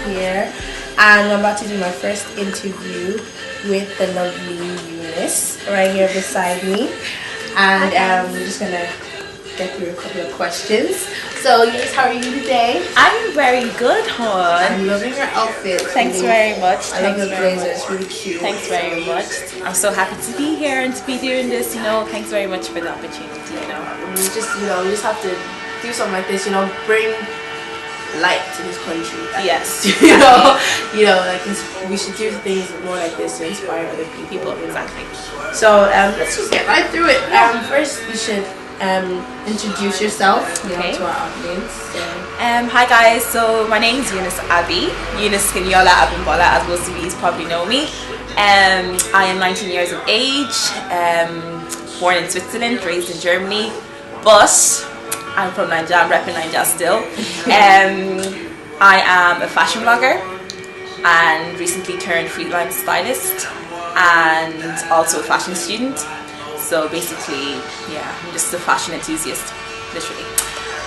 here, and I'm about to do my first interview with the lovely Eunice right here beside me, and we're just gonna get through a couple of questions. So Eunice, how are you today? I'm very good, hon. I'm loving your outfit. Thanks very much. I love your blazer, it's really cute. Thanks very much. I'm so happy to be here and to be doing this, Thanks very much for the opportunity, We just have to do something like this, bring light to this country. Yes. We should do things more like this to inspire other people. Exactly. So let's just get right through it. First, you should introduce yourself to our audience. Hi guys, so my name is Eunice Eunice Abimbola, as most of you probably know me. I am 19 years of age, born in Switzerland, raised in Germany, but I'm from Nigeria, I'm repping Nigeria still. I am a fashion blogger and recently turned freelance stylist and also a fashion student. So basically, I'm just a fashion enthusiast, literally.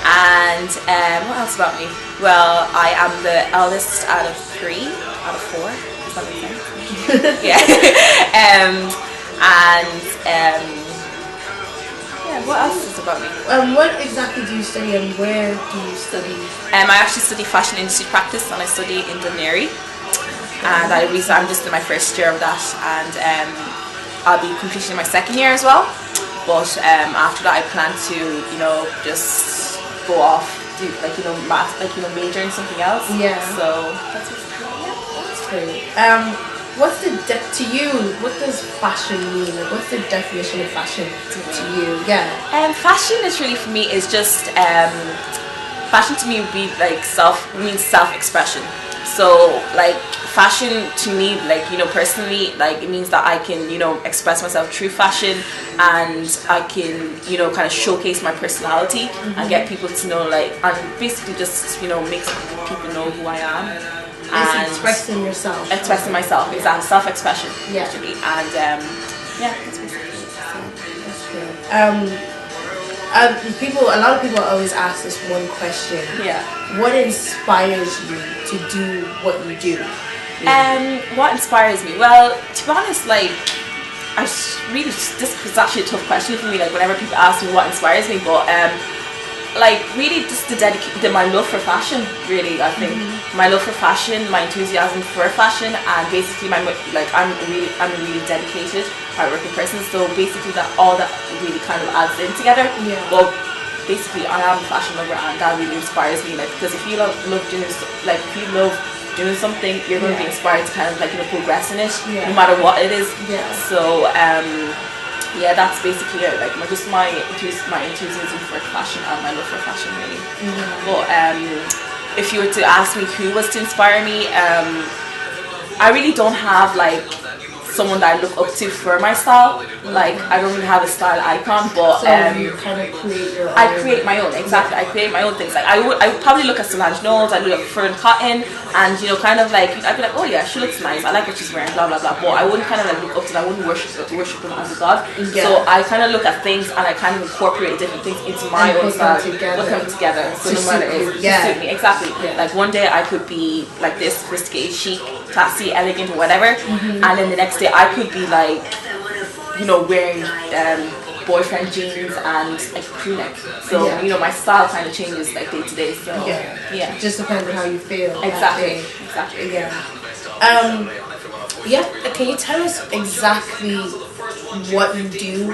And what else about me? Well, I am the eldest out of 4. Does that make sense? What else is about me? What exactly do you study and where do you study? I actually study fashion industry practice and I study in Djani. And I'm just in my first year of that, and I'll be completing my second year as well. But after that, I plan to just go off, do major in something else. Yeah. So that's great. To you, what does fashion mean? Like, what's the definition of fashion to you? Yeah. Fashion literally for me is just fashion to me would be like self-expression. So like fashion to me, personally, it means that I can express myself through fashion, and I can kind of showcase my personality and get people to know and basically just make people know who I am. And expressing yourself. Expressing myself, exactly. Self-expression, actually. And that's basically it. That's good. A lot of people always ask this one question. Yeah. What inspires you to do what you do? What inspires me? Well, to be honest, this is actually a tough question for me. Whenever people ask me what inspires me, but really just my love for fashion. Really, I think my love for fashion, my enthusiasm for fashion, and basically I'm a really dedicated, hardworking person. So basically that really kind of adds in together. Yeah. Well, basically I am a fashion lover, and that really inspires me. Because if you love doing something, you're going to be inspired to kind of progress in it, no matter what it is. Yeah. So that's basically it. My enthusiasm for fashion and my love for fashion, really. But if you were to ask me who was to inspire me, I really don't have someone that I look up to for my style. I don't really have a style icon, but so you kind of create your own. I create my own, exactly. I create my own things. I would probably look at Solange Knowles, I'd look at Fern Cotton, and I'd be like, oh yeah, she looks nice, I like what she's wearing, blah blah blah. But I wouldn't kind of look up to them, I wouldn't worship them as a god. Yeah. So I kind of look at things and I kind of incorporate different things into my own style, put them together. So no matter it is, to suit me, exactly. Yeah. One day I could be like this, sophisticated, chic, classy, elegant, whatever, and then the next day I could be wearing boyfriend jeans and a crew neck. So my style kind of changes day to day. So it just depends on how you feel. Exactly. Can you tell us exactly what you do?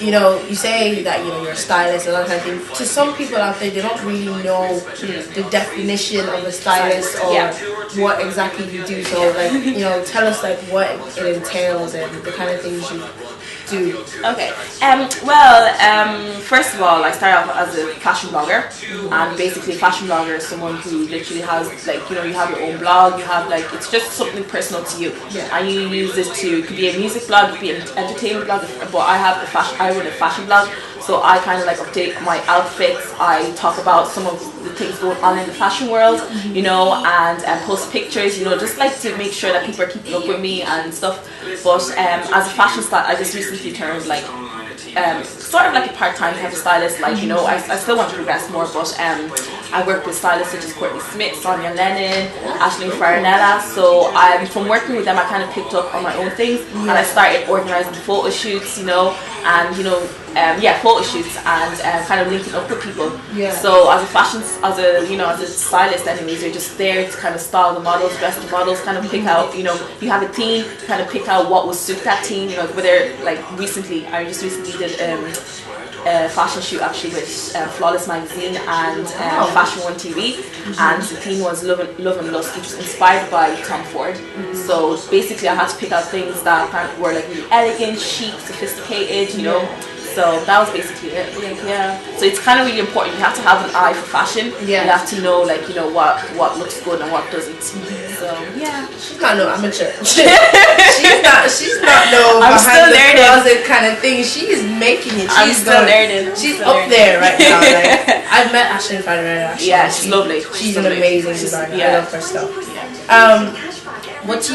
You say that you're a stylist and that kind of thing. To some people out there, they don't really know the definition of a stylist or what exactly you do. So tell us what it entails and the kind of things you do. Okay. First of all, I started off as a fashion blogger, and basically, a fashion blogger is someone who literally has you have your own blog. You have it's just something personal to you, and you use it could be a music blog, it could be an entertainment blog. But I run a fashion blog, so I kind of update my outfits. I talk about some of the things going on in the fashion world, and post pictures, just to make sure that people are keeping up with me and stuff. But as a fashion stylist, I just recently turned sort of like a part-time type of stylist. I still want to progress more, but I work with stylists such as Courtney Smith, Sonia Lennon, Ashley Farinella. So from working with them, I kind of picked up on my own things, and I started organizing photo shoots, you know, and photo shoots, and kind of linking up with people. So as a stylist, anyways, you're just there to kind of style the models, dress the models, kind of pick out, you know, you have a theme, kind of pick out what will suit that team. You know, whether like I just recently did a fashion shoot actually with Flawless Magazine and Fashion One TV, and the theme was Love and Lust, which was inspired by Tom Ford. So basically, I had to pick out things that kind of were like really elegant, chic, sophisticated, you know. So that was basically it. So it's kind of really important. You have to have an eye for fashion. You have to know, like, you know, what looks good and what doesn't. So yeah. She's not no amateur. she's not no I'm behind still the learning. closet kind of thing. She's making it. I'm still learning. She's up there right now. Like, I've met Ashley Farinella actually. Yeah, she's lovely. She's an amazing designer. I love her stuff. What's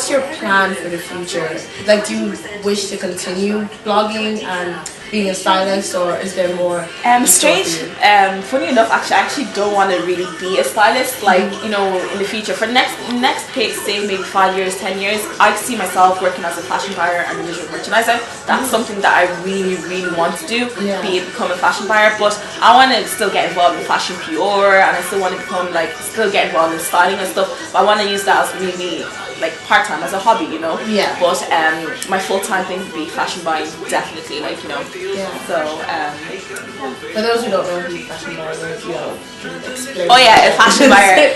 your plan for the future? Like, do you wish to continue blogging and being a stylist, or is there more? Funny enough, I actually don't want to really be a stylist. Like, you know, in the future, for next say maybe 5 years, 10 years, I see myself working as a fashion buyer and a visual merchandiser. That's something that I really, really want to do. Become a fashion buyer, but I want to still get involved in fashion PR, and I still want to still get involved in styling and stuff. But I want to use that as really like part-time, as a hobby, you know. But my full-time thing would be fashion buying, definitely, like, you know. So for those who don't know who fashion buyer is, you know, explain. A fashion buyer.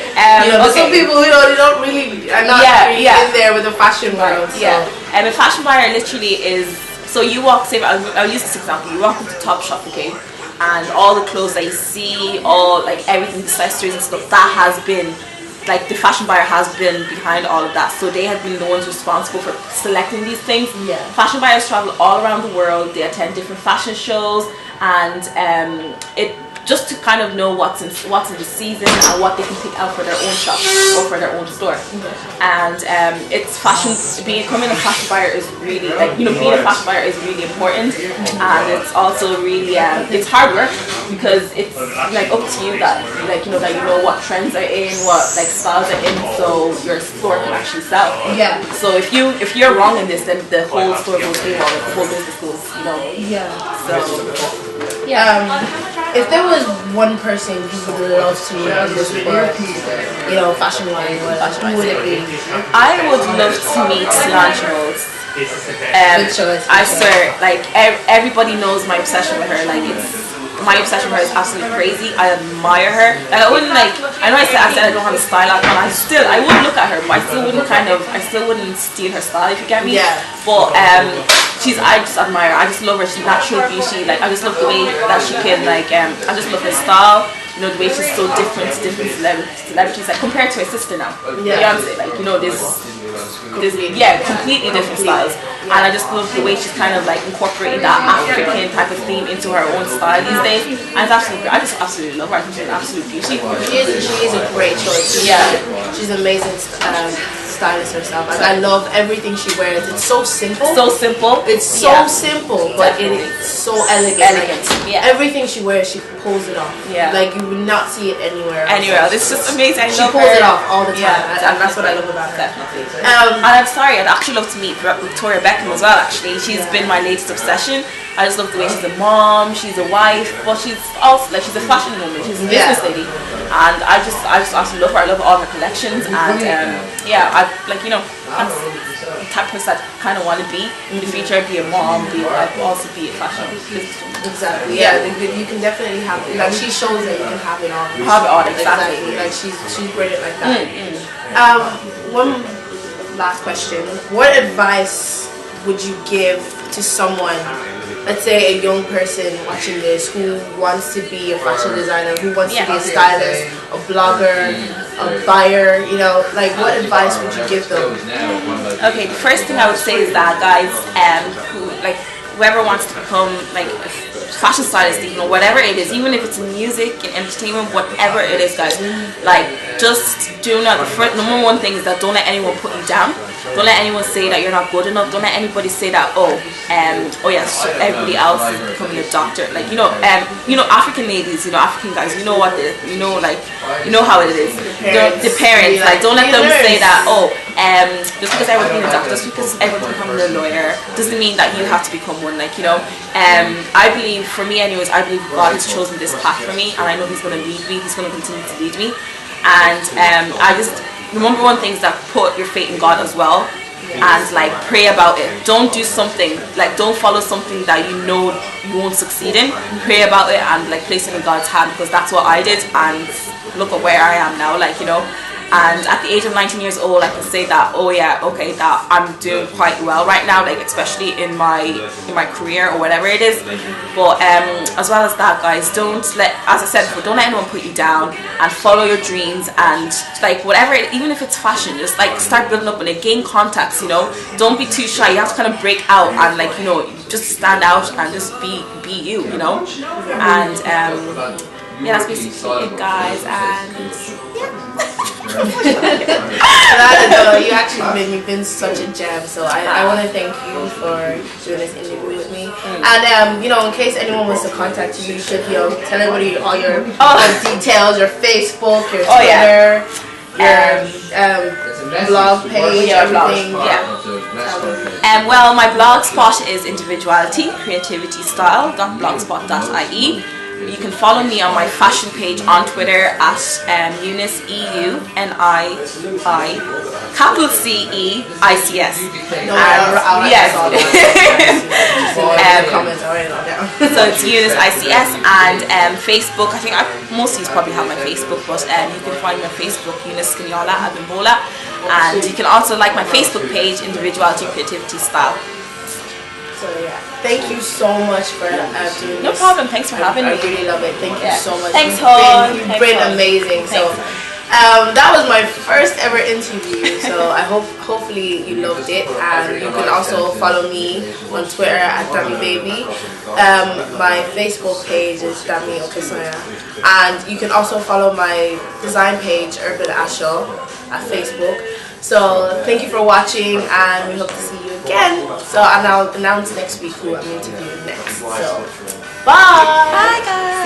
Some people, you know, they don't really are not really in there with the fashion world. So. A fashion buyer literally is, so you walk, say, I'll use this example, you walk into Topshop, okay, and all the clothes that you see, all like everything, accessories and stuff, that has been, like, the fashion buyer has been behind all of that. So they have been the ones responsible for selecting these things. Fashion buyers travel all around the world. They attend different fashion shows, and it just to kind of know what's in the season and what they can pick out for their own shop or for their own store. And it's fashion. Becoming a fashion buyer is really, like, you know, being a fashion buyer is really important, and it's also really it's hard work, because it's like up to you that, like, you know, that you know what trends are in, what like styles are in, so your store can actually sell. So if you're wrong in this, then the whole store goes haywire, the whole business goes, you know. So if there was one person who would love to meet in this world, you know, fashion-wise, who would it be? I would love to meet Solange Knowles. I swear, like, everybody knows my obsession with her. Like, my obsession with her is absolutely crazy. I admire her. Like, I wouldn't, like, I know I said I don't have a style icon. I would look at her, but I still wouldn't steal her style, if you get me. But I just admire her. I just love her. She's natural beauty. Like, I just love the way that she can, like, I just love her style. You know, the way she's so different to different celebrities, like, compared to her sister now. Beyonce, like, you know, there's completely different styles. And I just love the way she's kind of, like, incorporating that African type of theme into her own style these days. And it's absolutely great. I just absolutely love her. I think she's an absolute beauty. She is a great choice. She's an amazing stylist herself. Like, I love everything she wears. It's so simple. It's so simple, but it is so elegant. Everything she wears, she pulls it off. Like, you would not see it anywhere else. It's just amazing. She pulls it off all the time, and that's what I love about her. Definitely. And I'm sorry, I'd actually love to meet Victoria Beckham as well. Actually, she's been my latest obsession. I just love the way she's a mom, she's a wife, but she's also, like, she's a fashion woman, she's a business lady, and I just absolutely love her. I love all her collections, and I, like, you know, I'm the type of person I kind of want to be in the future. Be a mom, I'd also be a fashion business woman. Exactly. You can definitely have it. Like, she shows that you can have it all. Exactly. Like, she's brilliant like that. One last question: what advice would you give to someone, let's say a young person watching this, who wants to be a fashion designer, who wants to be a stylist, a blogger, a buyer, you know, like, what advice would you give them? Okay, the first thing I would say is that, guys, whoever wants to become, like, fashion stylist, even, or whatever it is, even if it's in music and entertainment, whatever it is, guys, like, just do not, the number one thing is that don't let anyone put you down. Don't let anyone say that you're not good enough. Don't let anybody say that, oh yes, everybody else is becoming a doctor. Like, African ladies, African guys, you know what how it is. The parents, like, don't let them say that, just because everyone's being a doctor, just because everyone's becoming a lawyer, doesn't mean that you have to become one. Like, I believe, for me anyways, I believe God has chosen this path for me, and I know He's going to lead me. He's going to continue to lead me. And the number one thing is that put your faith in God as well, and like pray about it. Don't do something, like, don't follow something that you know you won't succeed in. Pray about it and like place it in God's hand, because that's what I did, and look at where I am now. Like, and at the age of 19 years old, I can say that, that I'm doing quite well right now, like, especially in my career or whatever it is. But as well as that, guys, don't let, as I said before, don't let anyone put you down, and follow your dreams, and like whatever, even if it's fashion, just like start building up on it, gain contacts. Don't be too shy. You have to kind of break out and like just stand out and just be you. And that's basically it, guys. And you actually been such a gem, so I want to thank you for doing this interview with me. And in case anyone wants to contact you, you should tell everybody all your details, your Facebook, your Twitter, your blog page, everything. Well, my blog spot is individuality, creativity, style.blogspot.ie. You can follow me on my fashion page on Twitter at Eunice EUNICEICS. So it's Eunice ICS, and Facebook. I think most of you probably have my Facebook, but you can find me on Facebook, Eunice Abimbola, and you can also like my Facebook page, Individuality, Creativity, Style. So thank you so much for doing this. No problem. Thanks for having me. I really love it. Thank you so much. Thanks, Hon. You've been amazing. So that was my first ever interview. So I hopefully you loved it, and you can also follow me on Twitter at DamiBaby. My Facebook page is Dami Okesanya, and you can also follow my design page, Urban Asho, at Facebook. So thank you for watching, and we hope to see you again. So I'll announce next week who I'm interviewing next. So bye. Bye, guys.